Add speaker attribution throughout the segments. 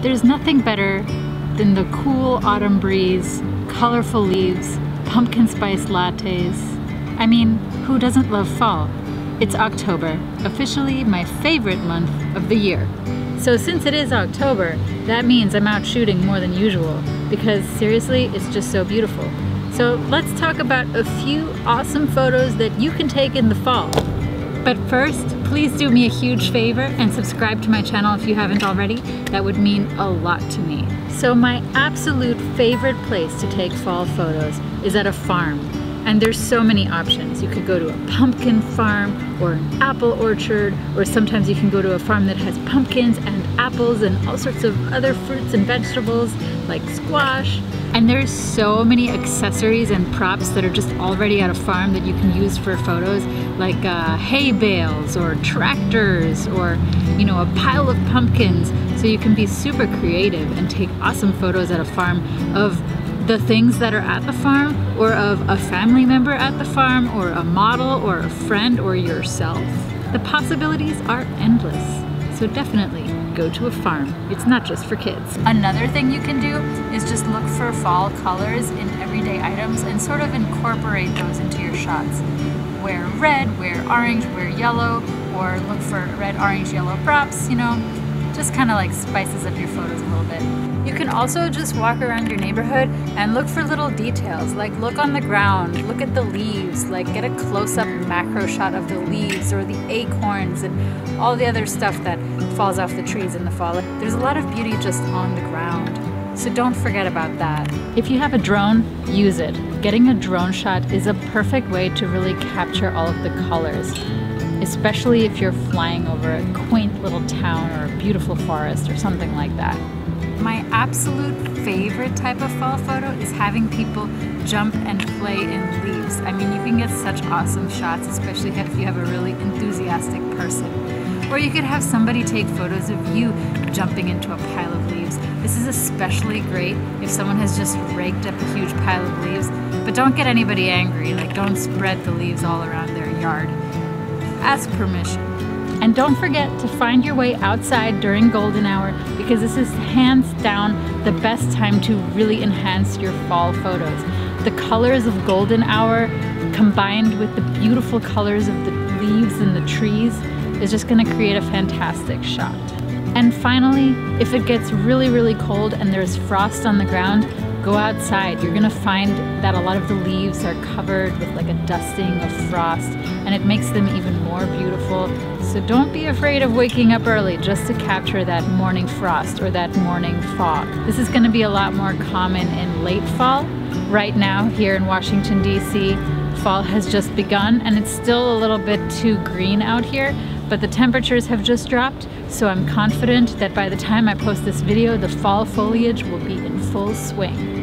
Speaker 1: There's nothing better than the cool autumn breeze, colorful leaves, pumpkin spice lattes. I mean, who doesn't love fall? It's October, officially my favorite month of the year. So since it is October, that means I'm out shooting more than usual, because seriously, it's just so beautiful. So let's talk about a few awesome photos that you can take in the fall. But first, please do me a huge favor and subscribe to my channel if you haven't already. That would mean a lot to me. So my absolute favorite place to take fall photos is at a farm. And there's so many options. You could go to a pumpkin farm or an apple orchard, or sometimes you can go to a farm that has pumpkins and apples and all sorts of other fruits and vegetables like squash. And there's so many accessories and props that are just already at a farm that you can use for photos, like hay bales or tractors or, you know, a pile of pumpkins. So you can be super creative and take awesome photos at a farm of the things that are at the farm, or of a family member at the farm, or a model, or a friend, or yourself. The possibilities are endless. So definitely go to a farm. It's not just for kids. Another thing you can do is just look for fall colors in everyday items and sort of incorporate those into your shots. Wear red, wear orange, wear yellow, or look for red, orange, yellow props, you know, just kind of like spices up your photos a little bit. You can also just walk around your neighborhood and look for little details, like look on the ground, look at the leaves, like get a close-up macro shot of the leaves or the acorns and all the other stuff that falls off the trees in the fall. There's a lot of beauty just on the ground, so don't forget about that. If you have a drone, use it. Getting a drone shot is a perfect way to really capture all of the colors, especially if you're flying over a quaint little town or a beautiful forest or something like that. My absolute favorite type of fall photo is having people jump and play in leaves. I mean, you can get such awesome shots, especially if you have a really enthusiastic person. Or you could have somebody take photos of you jumping into a pile of leaves. This is especially great if someone has just raked up a huge pile of leaves, but don't get anybody angry, like don't spread the leaves all around their yard. Ask permission. And don't forget to find your way outside during golden hour, because this is hands down the best time to really enhance your fall photos. The colors of golden hour combined with the beautiful colors of the leaves and the trees is just going to create a fantastic shot. And finally, if it gets really, really cold and there's frost on the ground, go outside. You're gonna find that a lot of the leaves are covered with like a dusting of frost, and it makes them even more beautiful. So don't be afraid of waking up early just to capture that morning frost or that morning fog. This is gonna be a lot more common in late fall. Right now, here in Washington, D.C., fall has just begun and it's still a little bit too green out here, but the temperatures have just dropped, so I'm confident that by the time I post this video, the fall foliage will be in full swing.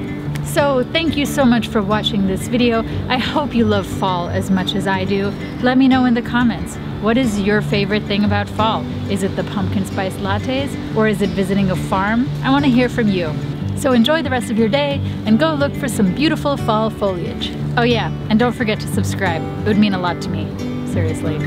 Speaker 1: So thank you so much for watching this video. I hope you love fall as much as I do. Let me know in the comments, what is your favorite thing about fall? Is it the pumpkin spice lattes, or is it visiting a farm? I want to hear from you. So enjoy the rest of your day and go look for some beautiful fall foliage. Oh yeah, and don't forget to subscribe. It would mean a lot to me, seriously.